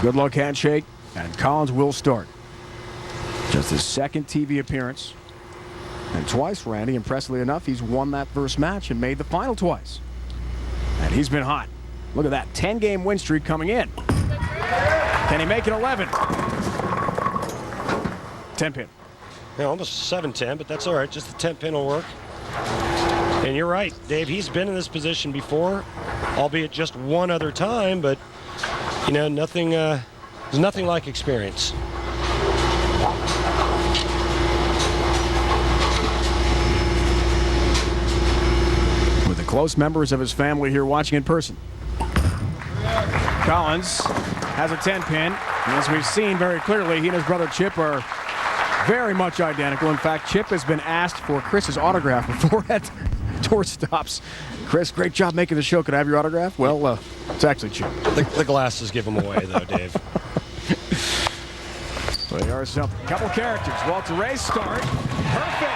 Good luck handshake, and Collins will start. Just his second TV appearance. And twice, Randy, impressively enough, he's won that first match and made the final twice. And he's been hot. Look at that 10-game win streak coming in. Can he make it 11? 10-pin. Yeah, almost 7-10, but that's all right. Just the 10-pin will work. And you're right, Dave. He's been in this position before, albeit just one other time. But you know, nothing. There's nothing like experience. With the close members of his family here watching in person. Collins has a 10-pin, and as we've seen very clearly, he and his brother Chip are very much identical. In fact, Chip has been asked for Chris's autograph before at tour stops. Chris, great job making the show. Could I have your autograph? Well, it's actually Chip. The glasses give him away, though, Dave. So here are some couple characters. Walter Ray start. Perfect.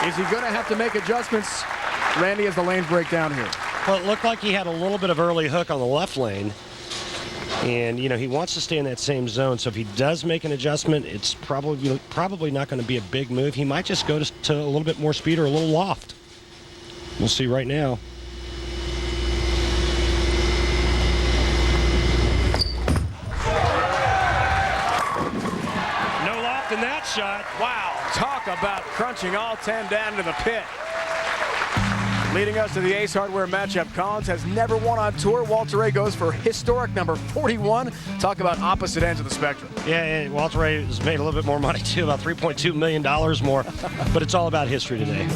Is he going to have to make adjustments, Randy, as the lanes break down here? Well, it looked like he had a little bit of early hook on the left lane. And, you know, he wants to stay in that same zone. So if he does make an adjustment, it's probably not going to be a big move. He might just go to a little bit more speed or a little loft. We'll see right now. No loft in that shot. Wow, talk about crunching all 10 down to the pit. Leading us to the Ace Hardware matchup. Collins has never won on tour. Walter Ray goes for historic number 41. Talk about opposite ends of the spectrum. Yeah, and Walter Ray has made a little bit more money too, about $3.2 million more. But it's all about history today.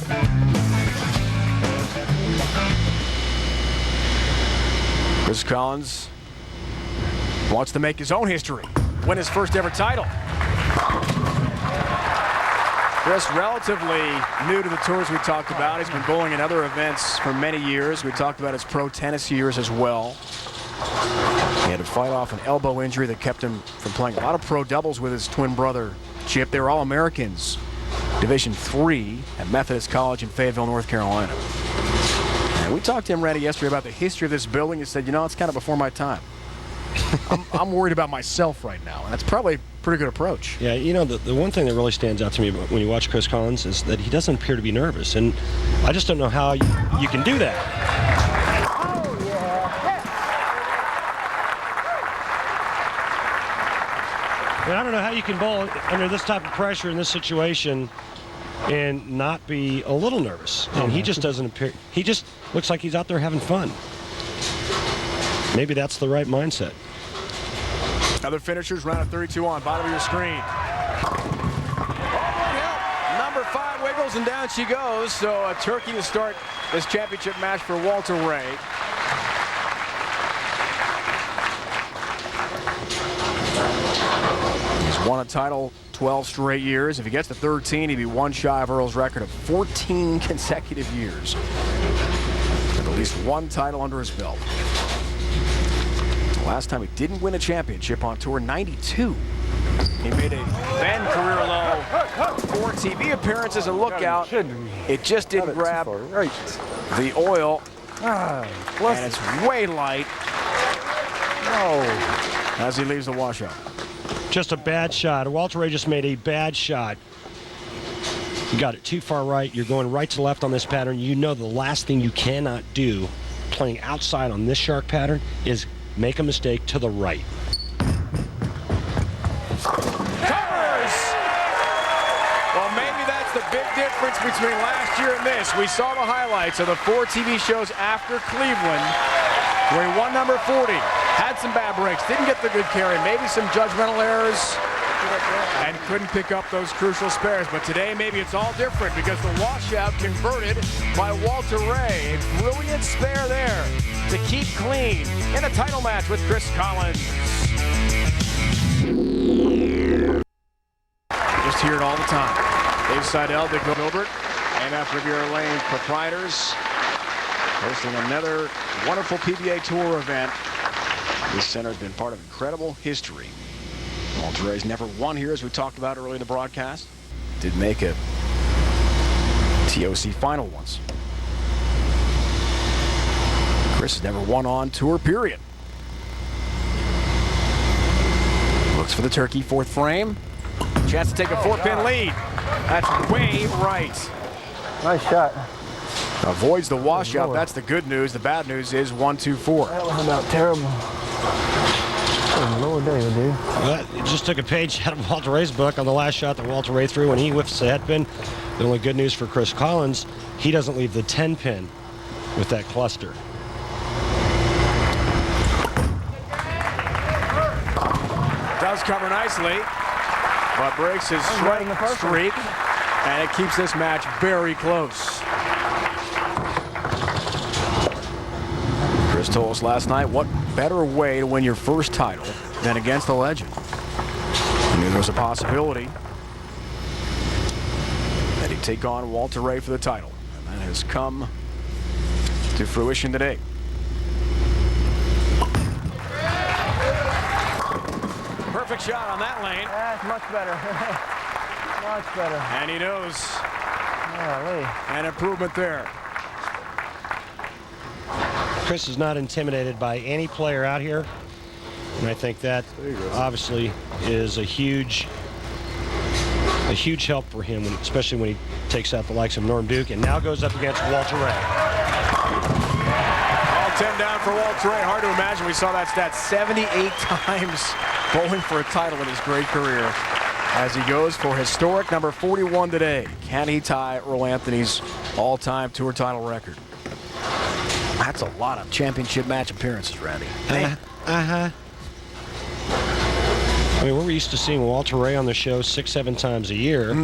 Chris Collins wants to make his own history, win his first ever title. Chris, relatively new to the tours we talked about. He's been bowling in other events for many years. We talked about his pro tennis years as well. He had to fight off an elbow injury that kept him from playing a lot of pro doubles with his twin brother, Chip. They were all Americans, Division III at Methodist College in Fayetteville, North Carolina. And we talked to him, Randy, yesterday about the history of this building. He said, you know, it's kind of before my time. I'm worried about myself right now, and that's probably a pretty good approach. Yeah, you know, the one thing that really stands out to me when you watch Chris Collins is that he doesn't appear to be nervous, and I just don't know how you can do that. Oh, yeah. I don't know how you can bowl under this type of pressure in this situation and not be a little nervous. And he just doesn't appear. He just looks like he's out there having fun. Maybe that's the right mindset. Other finishers, round of 32 on bottom of your screen. Number 5 wiggles and down she goes. So a turkey to start this championship match for Walter Ray. He's won a title 12 straight years. If he gets to 13, he'd be one shy of Earl's record of 14 consecutive years. With at least one title under his belt. Last time he didn't win a championship on tour, 92. He made a then career low 4 TV appearances and lookout. It just didn't grab the oil. And it's way light. As he leaves the washout. Just a bad shot. Walter Ray just made a bad shot. You got it too far right. You're going right to left on this pattern. You know the last thing you cannot do playing outside on this shark pattern is make a mistake to the right. Covers! Well, maybe that's the big difference between last year and this. We saw the highlights of the 4 TV shows after Cleveland, where he won number 40. Had some bad breaks, didn't get the good carry, maybe some judgmental errors, and couldn't pick up those crucial spares. But today, maybe it's all different because the washout converted by Walter Ray. A brilliant spare there to keep clean in a title match with Chris Collins. Just hear it all the time. Dave Seidel, Dick Gilbert, AMF Riviera Lanes proprietors, hosting another wonderful PBA Tour event. This center has been part of incredible history. Walter Ray's never won here, as we talked about earlier in the broadcast. Did make a TOC final once. Chris has never won on tour, period. Looks for the turkey, fourth frame. Chance to take a 4-pin lead. That's way right. Nice shot. Avoids the washout. That's the good news. The bad news is 1-2-4. That was about terrible. Lord David, dude. Well, it just took a page out of Walter Ray's book on the last shot that Walter Ray threw when he whiffs the head pin. The only good news for Chris Collins, he doesn't leave the 10-pin with that cluster. Does cover nicely, but breaks his strike streak, and it keeps this match very close. Chris told us last night, what better way to win your first title than against the legend? He knew there was a possibility that he'd take on Walter Ray for the title, and that has come to fruition today. Perfect shot on that lane. That's much better. Much better. And he knows Golly. an improvement there. Chris is not intimidated by any player out here, and I think that obviously is a huge help for him, especially when he takes out the likes of Norm Duke and now goes up against Walter Ray. All 10 down for Walter Ray. Hard to imagine we saw that stat 78 times bowling for a title in his great career as he goes for historic number 41 today. Can he tie Earl Anthony's all-time tour title record? That's a lot of championship match appearances, Randy. I mean, we're used to seeing Walter Ray on the show 6-7 times a year.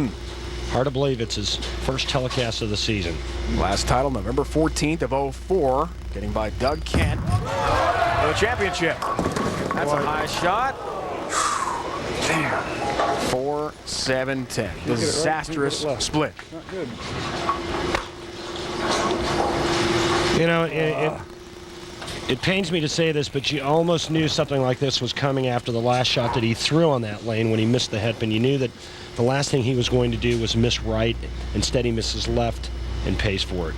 Hard to believe it's his first telecast of the season. Last title, November 14th of 04, getting by Doug Kent for the championship. That's a high shot. Damn. 4-7-10. Disastrous split. Not good. You know, it pains me to say this, but you almost knew something like this was coming after the last shot that he threw on that lane when he missed the headpin. You knew that the last thing he was going to do was miss right. Instead, he misses left and pays for it.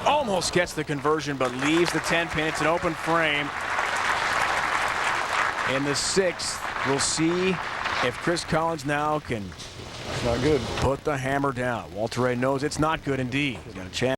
Almost gets the conversion, but leaves the 10-pin. It's an open frame. In the 6th, we'll see if Chris Collins now can Not good. put the hammer down. Walter Ray knows it's not good indeed. He's got a chance.